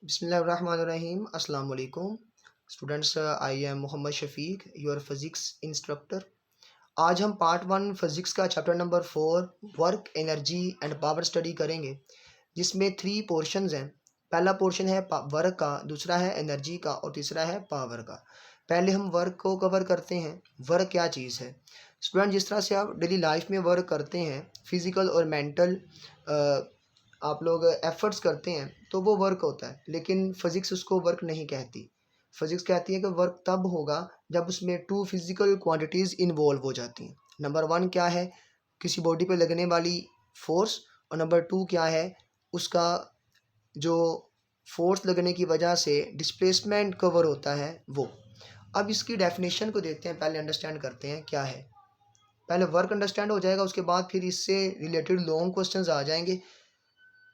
बिस्मिल्लाहिर्रहमानिर्रहीम अस्सलाम वालेकुम students. I am Mohammad Shafiq, your physics instructor. आज हम पार्ट 1 फिज़िक्स का chapter number 4 work energy and power study करेंगे, जिसमें 3 पोर्शंस हैं। पहला पोर्शन है वर्क का, दूसरा है एनर्जी का और तीसरा है पावर का। पहले हम वर्क को कवर करते हैं। वर्क क्या चीज़ है स्टूडेंट? जिस तरह से आप डेली लाइफ में वर्क करते हैं, फिज़िकल और मेंटल आप लोग एफ़र्ट्स करते हैं, तो वो वर्क होता है। लेकिन फ़िज़िक्स उसको वर्क नहीं कहती। फ़िज़िक्स कहती है कि वर्क तब होगा जब उसमें 2 फ़िज़िकल क्वांटिटीज़ इन्वॉल्व हो जाती हैं। नंबर 1 क्या है? किसी बॉडी पे लगने वाली फ़ोर्स, और नंबर 2 क्या है? उसका जो फ़ोर्स लगने की वजह से डिस्प्लेसमेंट कवर होता है वो। अब इसकी डेफ़िनेशन को देखते हैं, पहले अंडरस्टैंड करते हैं क्या है। पहले वर्क अंडरस्टैंड हो जाएगा, उसके बाद फिर इससे रिलेटेड लॉन्ग क्वेश्चंस आ जाएंगे,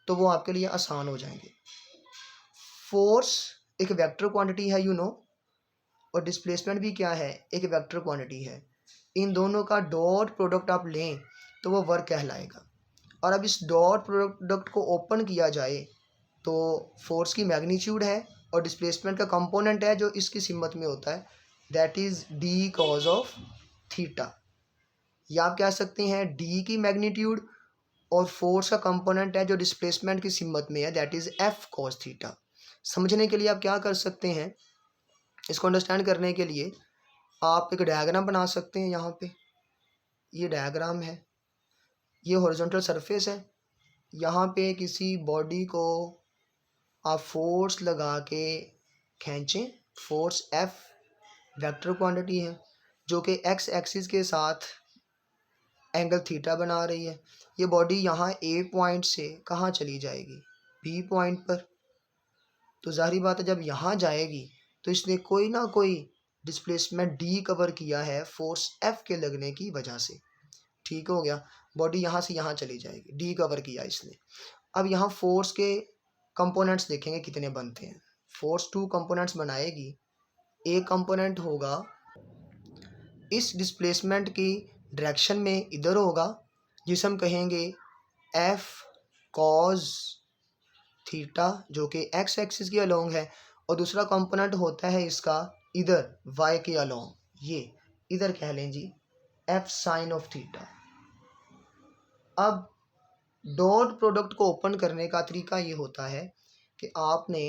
तो वो आपके लिए आसान हो जाएंगे। फोर्स एक वेक्टर क्वांटिटी है, और डिस्प्लेसमेंट भी क्या है? एक वेक्टर क्वांटिटी है। इन दोनों का डॉट प्रोडक्ट आप लें तो वो वर्क कहलाएगा। और अब इस डॉट प्रोडक्ट को ओपन किया जाए तो फोर्स की मैग्नीट्यूड है और डिस्प्लेसमेंट का कंपोनेंट है जो इसकी सिमत में होता है, that is D cause of theta. या आप कह सकते हैं डी की मैग्नीट्यूड और फोर्स का कंपोनेंट है जो डिस्प्लेसमेंट की सिमत में है, that is F cos theta. समझने के लिए आप क्या कर सकते हैं, इसको अंडरस्टैंड करने के लिए आप एक डायग्राम बना सकते हैं। यहाँ पे ये डायग्राम है, ये हॉरिजॉन्टल सरफेस है। यहाँ पे किसी बॉडी को आप फोर्स लगा के खींचें। फोर्स एफ वेक्टर क्वांटिटी है जो कि एक्स एक्सिस के साथ एंगल थीटा बना रही है। ये बॉडी यहाँ ए पॉइंट से कहाँ चली जाएगी? बी पॉइंट पर। तो ज़ाहिर बात है जब यहाँ जाएगी तो इसने कोई ना कोई डिस्प्लेसमेंट डी कवर किया है फोर्स एफ के लगने की वजह से। ठीक हो गया, बॉडी यहाँ से यहाँ चली जाएगी, डी कवर किया इसने। अब यहाँ फोर्स के कंपोनेंट्स देखेंगे कितने बनते हैं। फोर्स 2 कंपोनेंट्स बनाएगी। एक कंपोनेंट होगा इस डिस्प्लेसमेंट की डायरेक्शन में इधर होगा, जिसे हम कहेंगे एफ कॉज थीटा, जो कि एक्स एक्सिस के अलोंग है। और दूसरा कंपोनेंट होता है इसका इधर वाई के अलोंग, ये इधर कह लें जी एफ साइन ऑफ थीटा। अब डॉट प्रोडक्ट को ओपन करने का तरीका ये होता है कि आपने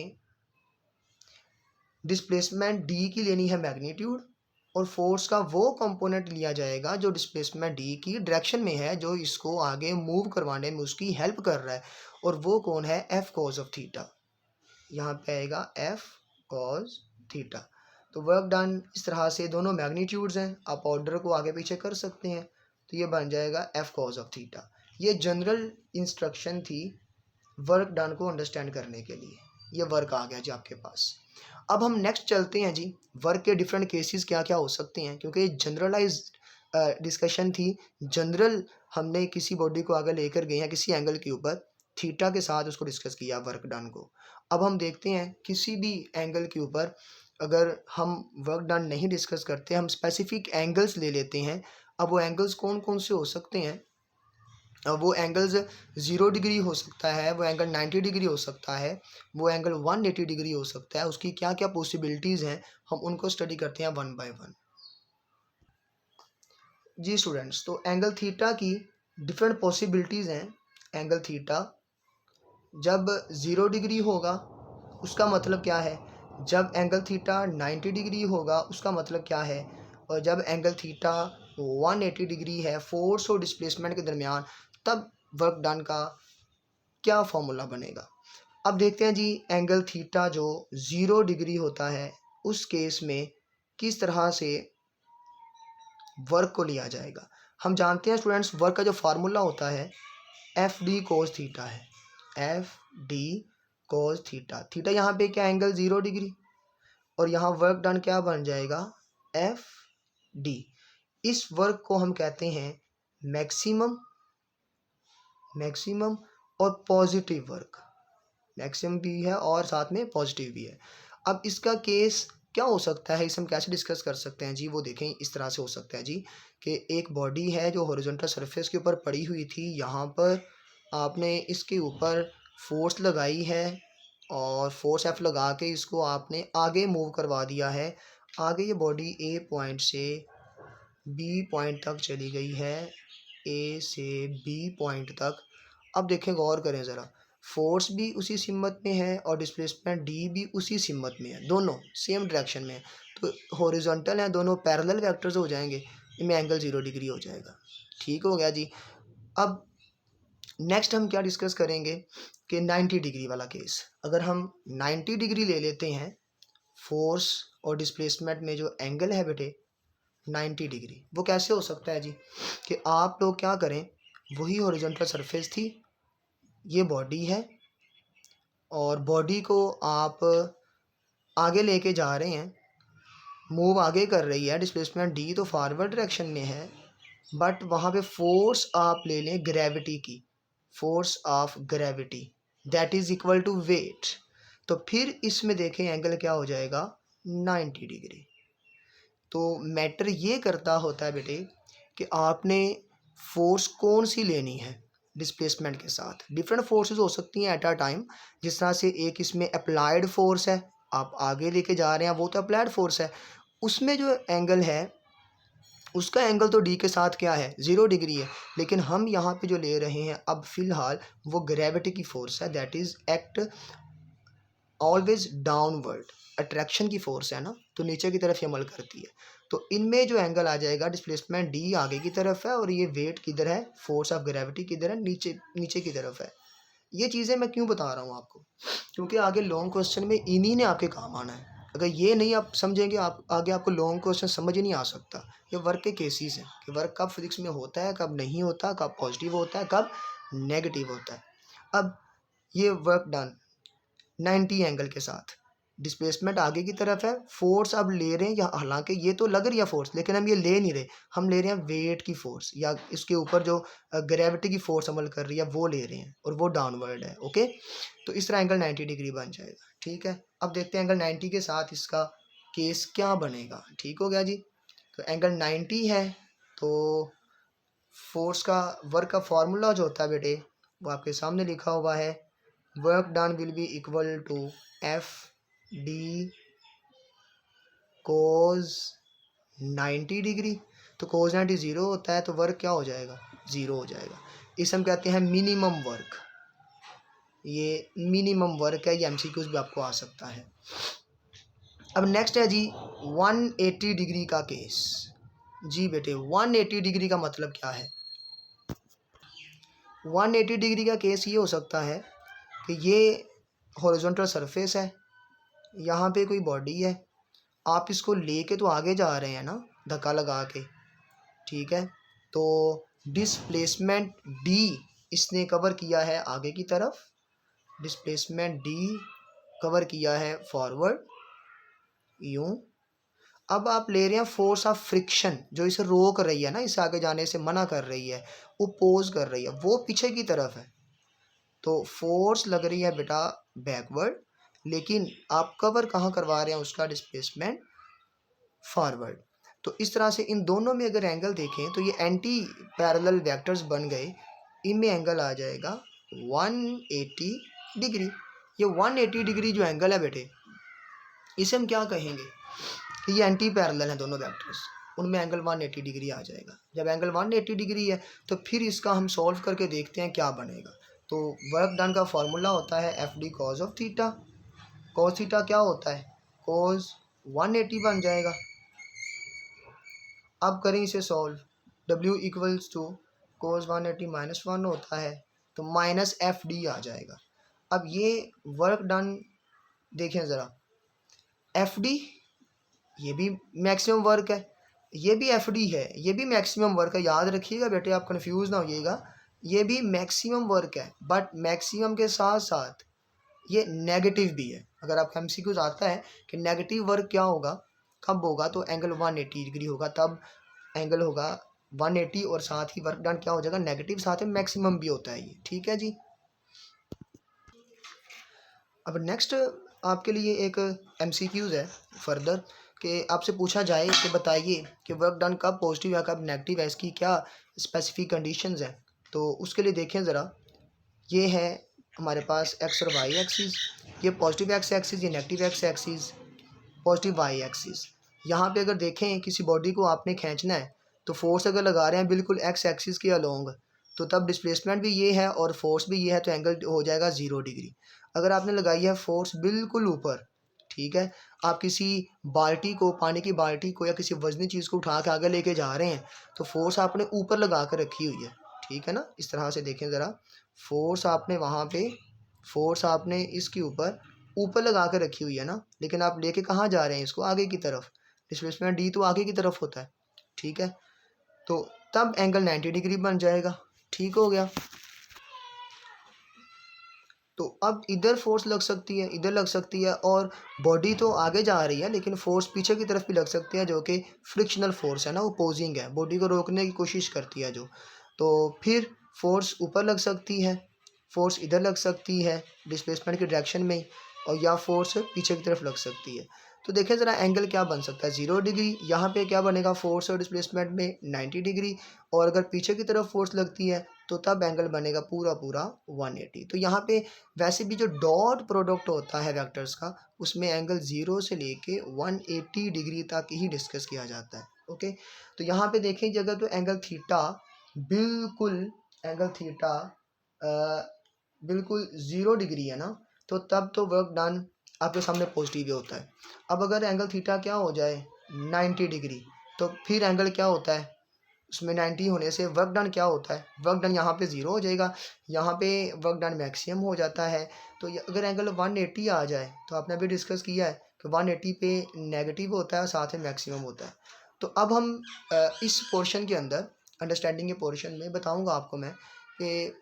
डिस्प्लेसमेंट डी की लेनी है मैग्नीट्यूड, और फोर्स का वो कंपोनेंट लिया जाएगा जो डिस्प्लेसमेंट डी की डायरेक्शन में है, जो इसको आगे मूव करवाने में उसकी हेल्प कर रहा है, और वो कौन है? F cause of theta. यहाँ पे आएगा एफ कॉज थीटा। तो वर्क डन इस तरह से, दोनों मैग्नीट्यूड्स हैं, आप ऑर्डर को आगे पीछे कर सकते हैं, तो ये बन जाएगा एफ कॉज ऑफ थीटा। ये जनरल इंस्ट्रक्शन थी वर्क डन को अंडरस्टैंड करने के लिए। ये वर्क आ गया जी आपके पास। अब हम नेक्स्ट चलते हैं जी, वर्क के डिफरेंट केसेस क्या क्या हो सकते हैं, क्योंकि जनरलाइज डिस्कशन थी। जनरल हमने किसी बॉडी को आगे लेकर गए हैं किसी एंगल के ऊपर, थीटा के साथ उसको डिस्कस किया वर्क डन को। अब हम देखते हैं किसी भी एंगल के ऊपर अगर हम वर्क डन नहीं डिस्कस करते, हम स्पेसिफिक एंगल्स ले लेते हैं। अब वो एंगल्स कौन कौन से हो सकते हैं? वो एंगल्स 0 डिग्री हो सकता है, वो एंगल 90 डिग्री हो सकता है, वो एंगल 180 डिग्री हो सकता है। उसकी क्या क्या पॉसिबिलिटीज़ हैं, हम उनको स्टडी करते हैं वन बाय वन। जी स्टूडेंट्स, तो एंगल थीटा की डिफरेंट पॉसिबिलिटीज़ हैं। एंगल थीटा जब 0 डिग्री होगा उसका मतलब क्या है? जब एंगल थीटा 90 डिग्री होगा उसका मतलब क्या है? और जब एंगल थीटा 180 डिग्री है फोर्स और डिस्प्लेसमेंट के दरमियान, तब वर्क डन का क्या फॉर्मूला बनेगा? अब देखते हैं जी, एंगल थीटा जो 0 डिग्री होता है उस केस में किस तरह से वर्क को लिया जाएगा। हम जानते हैं स्टूडेंट्स, वर्क का जो फार्मूला होता है एफ डी कोस थीटा है। F d cos theta, theta यहाँ पे क्या एंगल 0 डिग्री, और यहाँ वर्क डन क्या बन जाएगा? F D. इस वर्क को हम कहते हैं मैक्सिमम, मैक्सिमम और पॉजिटिव वर्क। मैक्सिमम भी है और साथ में पॉजिटिव भी है। अब इसका केस क्या हो सकता है, इसे हम कैसे डिस्कस कर सकते हैं जी? वो देखें, इस तरह से हो सकता है जी कि एक बॉडी है जो हॉरिजॉन्टल सरफेस के ऊपर पड़ी हुई थी। यहाँ पर आपने इसके ऊपर फोर्स लगाई है और फोर्स एफ लगा के इसको आपने आगे मूव करवा दिया है। आगे ये बॉडी ए पॉइंट से बी पॉइंट तक चली गई है, ए से बी पॉइंट तक। अब देखें, गौर करें ज़रा, फोर्स भी उसी सिमत में है और डिस्प्लेसमेंट डी भी उसी सिमत में है, दोनों सेम डायरेक्शन में है। तो हॉरिजॉन्टल हैं, दोनों पैरेलल वेक्टर्स हो जाएंगे, इनमें एंगल 0 डिग्री हो जाएगा। ठीक हो गया जी। अब नेक्स्ट हम क्या डिस्कस करेंगे कि 90 डिग्री वाला केस। अगर हम 90 डिग्री ले लेते हैं, फोर्स और डिस्प्लेसमेंट में जो एंगल है बेटे 90 डिग्री, वो कैसे हो सकता है जी कि आप लोग क्या करें, वही हॉरिजॉन्टल सरफेस थी, ये बॉडी है और बॉडी को आप आगे लेके जा रहे हैं, मूव आगे कर रही है, डिस्प्लेसमेंट डी तो फॉरवर्ड डायरेक्शन में है, बट वहाँ पे फोर्स आप ले लें ग्रेविटी की, force of gravity that is equal to weight. तो फिर इसमें देखें एंगल क्या हो जाएगा 90 डिग्री। तो मैटर ये करता होता है बेटे कि आपने फोर्स कौन सी लेनी है डिस्प्लेसमेंट के साथ। डिफरेंट फोर्सेस हो सकती हैं एट अ टाइम। जिस तरह से एक इसमें अप्लाइड फोर्स है, आप आगे लेके जा रहे हैं, वो तो अप्लाइड फोर्स है। उसमें जो एंगल है उसका एंगल तो डी के साथ क्या है 0 डिग्री है, लेकिन हम यहाँ पे जो ले रहे हैं अब फ़िलहाल वो ग्रेविटी की फोर्स है, that is act always downward, attraction की फोर्स है ना, तो नीचे की तरफ ये अमल करती है। तो इनमें जो एंगल आ जाएगा डिस्प्लेसमेंट डी आगे की तरफ है और ये वेट किधर है, फोर्स ऑफ ग्रेविटी किधर है, नीचे नीचे की तरफ है। ये चीज़ें मैं क्यों बता रहा हूँ आपको, क्योंकि आगे लॉन्ग क्वेश्चन में इन्हीं ने आपके काम आना है। अगर ये नहीं आप समझेंगे, आप आगे आपको लॉन्ग क्वेश्चन समझ ही नहीं आ सकता। ये वर्क के केसेस हैं कि वर्क कब फिजिक्स में होता है, कब नहीं होता, कब पॉजिटिव होता है, कब नेगेटिव होता है। अब ये वर्क डन 90 एंगल के साथ, डिस्प्लेसमेंट आगे की तरफ है, फोर्स अब ले रहे हैं, या हालांकि ये तो लग रही है फोर्स, लेकिन हम ये ले नहीं रहे, हम ले रहे हैं वेट की फोर्स, या इसके ऊपर जो ग्रेविटी की फोर्स अमल कर रही है वो ले रहे हैं, और वो डाउनवर्ड है। ओके, तो इस तरह एंगल 90 डिग्री बन जाएगा। ठीक है, अब देखते हैं एंगल 90 के साथ इसका केस क्या बनेगा। ठीक हो गया जी। तो एंगल 90 है, तो फोर्स का वर्क का फार्मूला जो होता है बेटे वो आपके सामने लिखा हुआ है, work done will be equal to F D cos 90 degree. तो कोज 90 ज़ीरो होता है, तो वर्क क्या हो जाएगा 0 हो जाएगा। इसे हम कहते हैं मिनिमम वर्क। ये मिनिमम वर्क है, ये एमसीक्यूज भी आपको आ सकता है। अब नेक्स्ट है जी 180 डिग्री का केस। जी बेटे 180 डिग्री का मतलब क्या है। 180 डिग्री का केस ये हो सकता है कि ये हॉरिजॉन्टल सरफेस है, यहाँ पे कोई बॉडी है, आप इसको लेके तो आगे जा रहे हैं ना धक्का लगा के। ठीक है, तो डिस्प्लेसमेंट डी इसने कवर किया है आगे की तरफ, डिस्प्लेसमेंट डी कवर किया है फॉरवर्ड, यूं। अब आप ले रहे हैं फोर्स ऑफ फ्रिक्शन जो इसे रोक रही है ना, इसे आगे जाने से मना कर रही है, ओपोज कर रही है, वो पीछे की तरफ है। तो फोर्स लग रही है बेटा बैकवर्ड, लेकिन आप कवर कहाँ करवा रहे हैं उसका डिस्प्लेसमेंट फॉरवर्ड। तो इस तरह से इन दोनों में अगर एंगल देखें तो ये एंटी पैरेलल वेक्टर्स बन गए, इनमें एंगल आ जाएगा 180 डिग्री। ये 180 डिग्री जो एंगल है बेटे इसे हम क्या कहेंगे कि ये एंटी पैरेलल है दोनों वेक्टर्स, उनमें एंगल 180 डिग्री आ जाएगा। जब एंगल 180 डिग्री है तो फिर इसका हम सॉल्व करके देखते हैं क्या बनेगा। तो वर्क डन का फॉर्मूला होता है F D cause of theta. Cos theta क्या होता है, कॉज 180 बन जाएगा। अब करें इसे solve, W equals to cos 180 minus 1 होता है, तो माइनस एफ डी आ जाएगा। अब ये वर्क डन देखें ज़रा, एफ डी ये भी मैक्सिमम वर्क है, ये भी एफ डी है, ये भी मैक्सिमम वर्क है। याद रखिएगा बेटे, आप कंफ्यूज ना होइएगा, ये भी मैक्सिमम वर्क है, बट मैक्सिमम के साथ साथ ये नेगेटिव भी है। अगर आपका एमसीक्यूज आता है कि नेगेटिव वर्क क्या होगा, कब होगा, तो एंगल 180 डिग्री होगा, तब एंगल होगा 180 और साथ ही वर्क डन क्या हो जाएगा नेगेटिव, साथ में मैक्सिमम भी होता है ये। ठीक है जी। अब नेक्स्ट आपके लिए एक एमसीक्यूज है फर्दर, कि आपसे पूछा जाए कि बताइए कि वर्क डन कब पॉजिटिव है कब नेगेटिव है, इसकी क्या स्पेसिफिक कंडीशंस हैं। तो उसके लिए देखें ज़रा, ये है हमारे पास एक्स और वाई एक्सिस, ये पॉजिटिव एक्स एक्सिस, ये negative x axis, positive y axis. यहाँ पे अगर देखें किसी बॉडी को आपने खींचना है तो फोर्स अगर लगा रहे हैं बिल्कुल एक्स एक्सिस के अलोंग, तो तब डिस्प्लेसमेंट भी ये है और फोर्स भी ये है, तो एंगल हो जाएगा 0 डिग्री। अगर आपने लगाई है फोर्स बिल्कुल ऊपर, ठीक है, आप किसी बाल्टी को, पानी की बाल्टी को या किसी वजनी चीज़ को उठा के आगे लेके जा रहे हैं तो फोर्स आपने ऊपर लगा कर रखी हुई है, ठीक है ना। इस तरह से देखें ज़रा, फोर्स आपने वहाँ पे, फोर्स आपने इसके ऊपर ऊपर लगा कर रखी हुई है ना, लेकिन आप लेके कहाँ जा रहे हैं इसको, आगे की तरफ। डिस्प्लेसमेंट डी तो आगे की तरफ होता है, ठीक है। तो तब एंगल 90 डिग्री बन जाएगा, ठीक हो गया। तो अब इधर फोर्स लग सकती है, इधर लग सकती है, और बॉडी तो आगे जा रही है लेकिन फोर्स पीछे की तरफ भी लग सकती है, जो कि फ्रिक्शनल फोर्स है ना, अपोजिंग है, बॉडी को रोकने की कोशिश करती है जो। तो फिर फोर्स ऊपर लग सकती है, फोर्स इधर लग सकती है डिस्प्लेसमेंट की डायरेक्शन में, और या फोर्स पीछे की तरफ लग सकती है। तो देखें ज़रा एंगल क्या बन सकता है, 0 डिग्री। यहाँ पे क्या बनेगा, फोर्स और डिस्प्लेसमेंट में 90 डिग्री, और अगर पीछे की तरफ फोर्स लगती है तो तब एंगल बनेगा पूरा पूरा 180। तो यहाँ पे वैसे भी जो डॉट प्रोडक्ट होता है वेक्टर्स का, उसमें एंगल 0 से लेके 180 डिग्री तक ही डिस्कस किया जाता है। ओके, तो यहाँ पे देखें जगह तो एंगल थीटा बिल्कुल, एंगल थीटा बिल्कुल 0 डिग्री है ना, तो तब तो वर्क डन आपके सामने पॉजिटिव ही होता है। अब अगर एंगल थीटा क्या हो जाए 90 डिग्री, तो फिर एंगल क्या होता है उसमें 90 होने से वर्क डन क्या होता है, वर्क डन यहाँ पे 0 हो जाएगा, यहाँ पे वर्क डन मैक्सिमम हो जाता है। तो अगर एंगल 180 आ जाए, तो आपने अभी डिस्कस किया है कि 180 पे नेगेटिव होता है, साथ में मैक्सिमम होता है। तो अब हम इस पोर्शन के अंदर, अंडरस्टैंडिंग के पोर्शन में बताऊंगा आपको मैं कि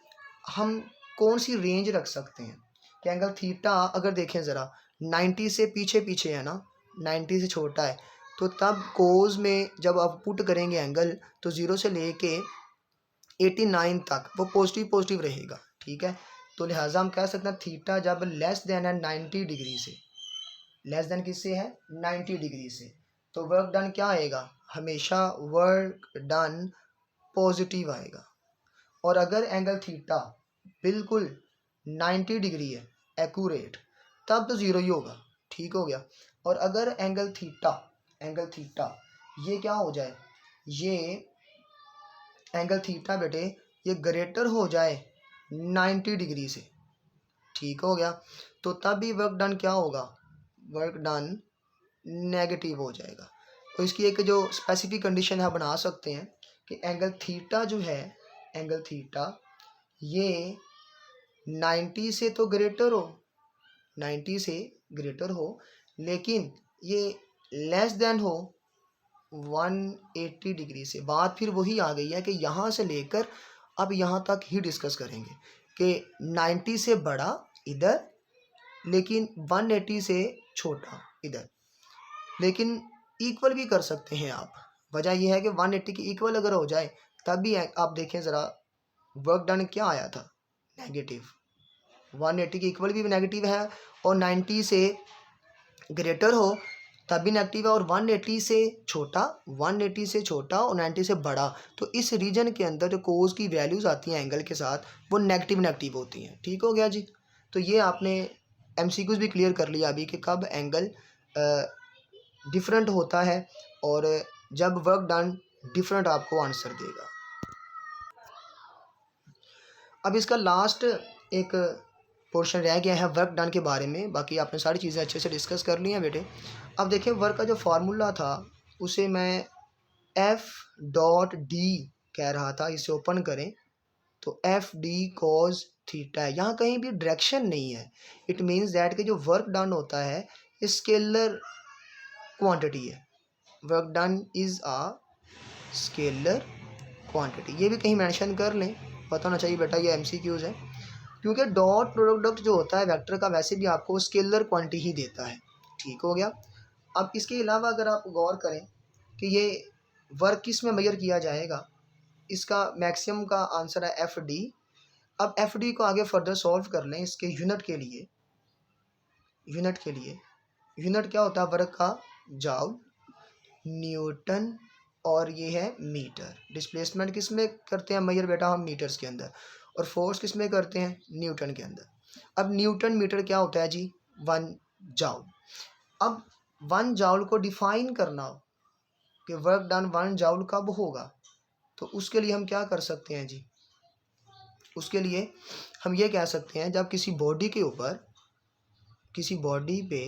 हम कौन सी रेंज रख सकते हैं कि एंगल थीटा अगर देखें ज़रा 90 से पीछे पीछे है ना, 90 से छोटा है, तो तब कोज में जब आप पुट करेंगे एंगल, तो 0 से लेके 89 तक वो पॉजिटिव पॉजिटिव रहेगा, ठीक है। तो लिहाजा हम कह सकते हैं थीटा जब लेस देन है 90 डिग्री से, लेस देन किससे है 90 डिग्री से, तो वर्क डन क्या आएगा, हमेशा वर्क डन पॉजिटिव आएगा। और अगर एंगल थीटा बिल्कुल 90 डिग्री है एक्यूरेट, तब तो 0 ही होगा, ठीक हो गया। और अगर एंगल थीटा, एंगल थीटा ये क्या हो जाए, ये एंगल थीटा बेटे ये ग्रेटर हो जाए 90 डिग्री से, ठीक हो गया, तो तब भी वर्क डन क्या होगा, वर्क डन नेगेटिव हो जाएगा। तो इसकी एक जो स्पेसिफिक कंडीशन है बना सकते हैं कि एंगल थीटा जो है, एंगल थीटा ये 90 से तो ग्रेटर हो, 90 से ग्रेटर हो, लेकिन ये लेस देन हो 180 डिग्री से। बात फिर वही आ गई है कि यहाँ से लेकर अब यहाँ तक ही डिस्कस करेंगे कि 90 से बड़ा इधर, लेकिन 180 से छोटा इधर, लेकिन इक्वल भी कर सकते हैं आप। वजह यह है कि 180 की इक्वल अगर हो जाए तब भी आप देखें ज़रा वर्क डन क्या आया था, नेगेटिव। 180 की इक्वल भी नेगेटिव है, और 90 से ग्रेटर हो तब भी नेगेटिव है, और 180 से छोटा, 180 से छोटा और 90 से बड़ा, तो इस रीजन के अंदर जो कोज की वैल्यूज़ आती हैं एंगल के साथ वो नेगेटिव नेगेटिव होती हैं, ठीक हो गया जी। तो ये आपने एमसीक्यूज भी क्लियर कर लिया अभी कि कब एंगल डिफरेंट होता है और जब वर्क डन डिफरेंट आपको आंसर देगा। अब इसका लास्ट एक पोर्शन रह गया है वर्क डन के बारे में, बाकी आपने सारी चीज़ें अच्छे से डिस्कस कर ली हैं बेटे। अब देखें वर्क का जो फार्मूला था उसे मैं एफ डॉट डी कह रहा था, इसे ओपन करें तो एफ डी कॉज थीटा है, यहाँ कहीं भी डायरेक्शन नहीं है। इट मीन्स दैट कि जो वर्क डन होता है स्केलर क्वांटिटी है, work done is a scalar quantity, ये भी कहीं मेंशन कर लें, पता होना चाहिए बेटा, ये एमसीक्यूज है। क्योंकि डॉट प्रोडक्ट जो होता है वेक्टर का वैसे भी आपको स्केलर क्वांटिटी ही देता है, ठीक हो गया। अब इसके अलावा अगर आप गौर करें कि ये वर्क किस में मेजर किया जाएगा, इसका मैक्सिमम का आंसर है एफ डी। अब एफ डी को आगे फर्दर सॉल्व कर लें इसके यूनिट के लिए, यूनिट के लिए यूनिट क्या होता है वर्क का, जाउल, न्यूटन, और ये है मीटर। डिस्प्लेसमेंट किस में करते हैं मेजर बेटा हम, मीटर्स के अंदर, और फोर्स किस में करते हैं, न्यूटन के अंदर। अब न्यूटन मीटर क्या होता है जी? 1 जाउल। अब 1 जाउल को डिफाइन करना हो कि वर्क डन 1 जाउल कब होगा, तो उसके लिए हम क्या कर सकते हैं जी? उसके लिए हम ये कह सकते हैं, जब किसी बॉडी के ऊपर, किसी बॉडी पे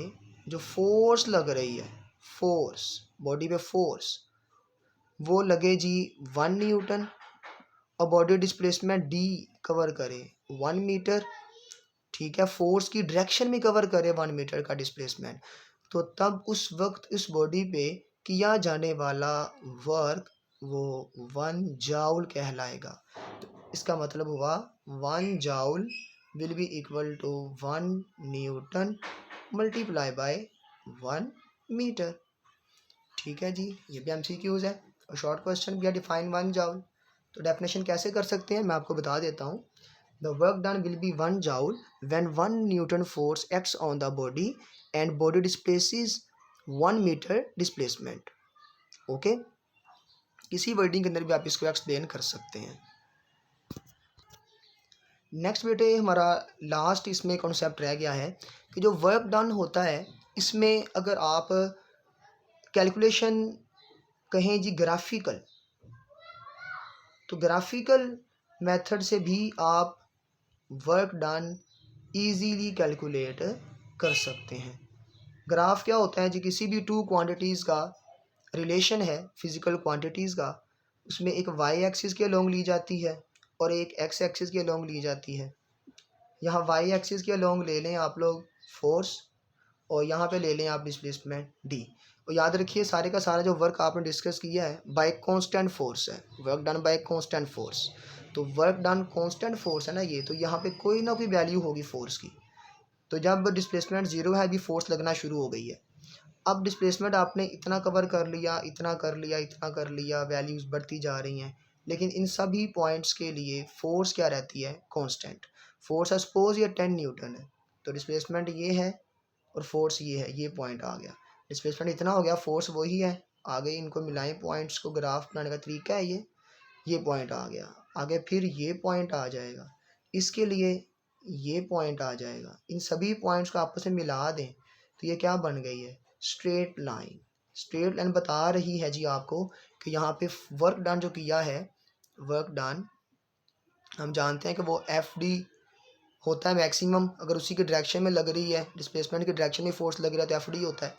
जो फोर्स लग रही है, फोर्स, बॉडी पे फोर्स वो लगे जी 1 न्यूटन, और बॉडी डिस्प्लेसमेंट डी कवर करे 1 मीटर, ठीक है, फोर्स की डायरेक्शन में कवर करे 1 मीटर का डिस्प्लेसमेंट, तो तब उस वक्त इस बॉडी पे किया जाने वाला वर्क वो 1 जाउल कहलाएगा। तो इसका मतलब हुआ 1 joule will be equal to 1 newton multiply by 1 metre. ठीक है जी, ये भी एमसीक्यूज है और शॉर्ट क्वेश्चन भी है। डिफाइन 1 जाउल, तो डेफिनेशन कैसे कर सकते हैं मैं आपको बता देता हूँ। The work done will be 1 joule when 1 Newton force acts on the body and body displaces 1 meter displacement. Okay, किसी वर्डिंग के अंदर भी आप इसको एक्सप्लेन कर सकते हैं। नेक्स्ट बेटे हमारा लास्ट इसमें कॉन्सेप्ट रह गया है कि जो वर्क डन होता है इसमें अगर आप कैलकुलेशन कहें जी ग्राफिकल, तो ग्राफिकल मेथड से भी आप वर्क डन ईजीली कैलकुलेट कर सकते हैं। ग्राफ क्या होता है जी? किसी भी 2 क्वांटिटीज़ का रिलेशन है, फिजिकल क्वांटिटीज़ का, उसमें एक वाई एक्सिस के अलोंग ली जाती है और एक एक्स एक्सिस के अलोंग ली जाती है। यहाँ वाई एक्सिस के अलोंग ले लें आप लोग फोर्स, और यहाँ पे ले लें आप डिस्प्लेसमेंट डी। और याद रखिए सारे का सारा जो वर्क आपने डिस्कस किया है बाय कांस्टेंट फोर्स है, work done by constant force. तो वर्क डन कांस्टेंट फोर्स है ना ये, तो यहाँ पे कोई ना कोई वैल्यू होगी फोर्स की। तो जब डिस्प्लेसमेंट 0 है अभी फोर्स लगना शुरू हो गई है। अब डिस्प्लेसमेंट आपने इतना कवर कर लिया, इतना कर लिया, इतना कर लिया, वैल्यूज़ बढ़ती जा रही हैं, लेकिन इन सभी पॉइंट्स के लिए फोर्स क्या रहती है? कांस्टेंट। फोर्स सपोज ये 10 न्यूटन है, तो डिस्प्लेसमेंट ये है और फोर्स ये है, ये पॉइंट आ गया, डिस्प्लेसमेंट इतना हो गया, फोर्स वही है, आगे इनको मिलाएं पॉइंट्स को, ग्राफ बनाने का तरीका है ये पॉइंट आ गया, आगे फिर ये पॉइंट आ जाएगा, इसके लिए ये पॉइंट आ जाएगा, इन सभी पॉइंट्स को आपस में मिला दें तो ये क्या बन गई है? Straight line. स्ट्रेट लाइन बता रही है जी आपको कि यहाँ पे वर्क डन जो किया है, वर्क डन हम जानते हैं कि वो एफ डी होता है मैक्सिमम, अगर उसी के डायरेक्शन में लग रही है, डिस्प्लेसमेंट के डायरेक्शन में फोर्स लग रहा है तो एफ डी होता है।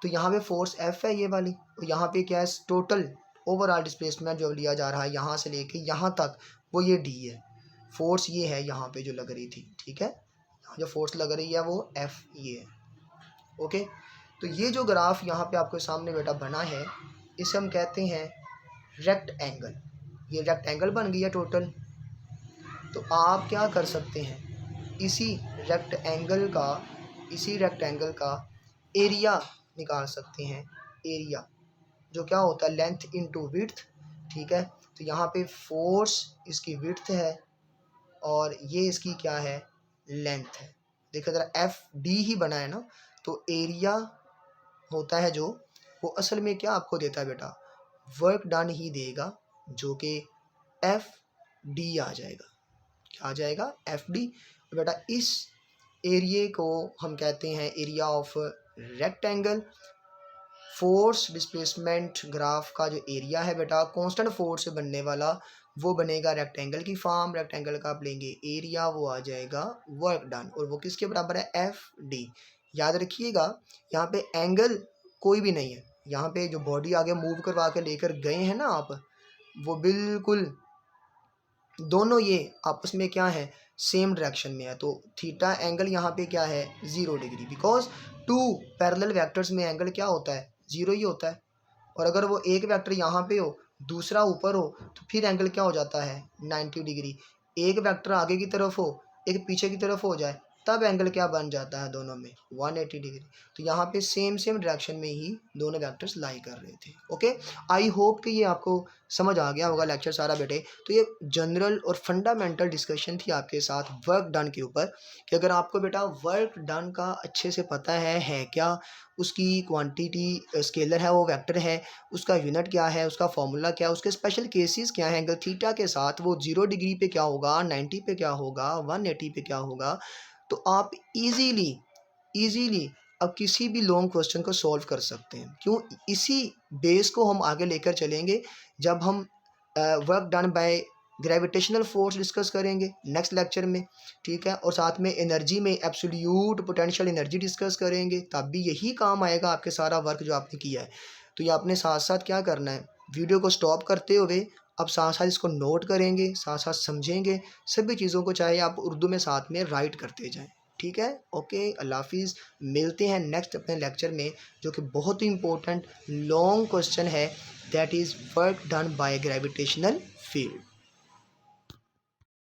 तो यहाँ पे फोर्स एफ है ये वाली, और यहाँ पे क्या है? टोटल ओवरऑल डिस्प्लेसमेंट जो लिया जा रहा है यहाँ से लेके यहाँ तक वो ये डी है, फोर्स ये है यहाँ पे जो लग रही थी, ठीक है, यहाँ जो फोर्स लग रही है वो एफ ये है। ओके, तो ये जो ग्राफ यहाँ पे आपके सामने बेटा बना है इसे हम कहते हैं रेक्ट एंगल। ये रेक्ट एंगल बन गया टोटल। तो आप क्या कर सकते हैं, इसी रेक्ट एंगल का एरिया निकाल सकते हैं। एरिया जो क्या होता है? लेंथ इनटू विड्थ, ठीक है। तो यहाँ पे फोर्स इसकी विड्थ है और ये इसकी क्या है? लेंथ है। देखो ज़रा एफ डी ही बना है ना, तो एरिया होता है जो, वो असल में क्या आपको देता है बेटा? वर्क डन ही देगा, जो कि एफ डी आ जाएगा। क्या आ जाएगा? F D. बेटा इस एरिया को हम कहते हैं area of rectangle. Force displacement graph का जो एरिया है बेटा कांस्टेंट फोर्स से बनने वाला, वो बनेगा रेक्टेंगल की फॉर्म। रेक्टेंगल का आप लेंगे एरिया, वो आ जाएगा वर्क डन, और वो किसके बराबर है? F D. याद रखिएगा यहाँ पे एंगल कोई भी नहीं है, यहाँ पे जो बॉडी आगे मूव करवा के लेकर गए हैं ना आप, वो बिल्कुल दोनों ये आपस में क्या है? सेम डायरेक्शन में है। तो थीटा एंगल यहाँ पे क्या है? 0 डिग्री, बिकॉज 2 पैरेलल वेक्टर्स में एंगल क्या होता है? 0 ही होता है। और अगर वो एक वेक्टर यहाँ पे हो दूसरा ऊपर हो तो फिर एंगल क्या हो जाता है? 90 डिग्री। एक वेक्टर आगे की तरफ हो एक पीछे की तरफ हो जाए तब एंगल क्या बन जाता है? दोनों में 180 डिग्री। तो यहाँ पे सेम डायरेक्शन में ही दोनों वेक्टर्स लाई कर रहे थे। ओके, आई होप कि ये आपको समझ आ गया होगा लेक्चर सारा बेटे। तो ये जनरल और फंडामेंटल डिस्कशन थी आपके साथ वर्क डन के ऊपर, कि अगर आपको बेटा वर्क डन का अच्छे से पता है क्या, उसकी क्वांटिटी स्केलर है, वो वेक्टर है, उसका यूनिट क्या है, उसका फॉर्मूला क्या है, उसके स्पेशल केसेस क्या हैं, एंगल थीटा के साथ वो 0 डिग्री पे क्या होगा, 90 पे क्या होगा, 180 पे क्या होगा, तो आप इजीली अब किसी भी लॉन्ग क्वेश्चन को सॉल्व कर सकते हैं। क्यों? इसी बेस को हम आगे लेकर चलेंगे जब हम work done by gravitational force discuss करेंगे नेक्स्ट लेक्चर में, ठीक है। और साथ में एनर्जी में एब्सोल्यूट पोटेंशियल एनर्जी डिस्कस करेंगे, तब भी यही काम आएगा आपके सारा वर्क जो आपने किया है। तो ये आपने साथ साथ क्या करना है, वीडियो को स्टॉप करते हुए अब साथ साथ इसको नोट करेंगे, साथ साथ समझेंगे सभी चीज़ों को, चाहे आप उर्दू में साथ में राइट करते जाएं। ठीक है, ओके, अल्लाह हाफिज़। मिलते हैं नेक्स्ट अपने लेक्चर में, जो कि बहुत ही इंपॉर्टेंट लॉन्ग क्वेश्चन है, that is work done by gravitational field.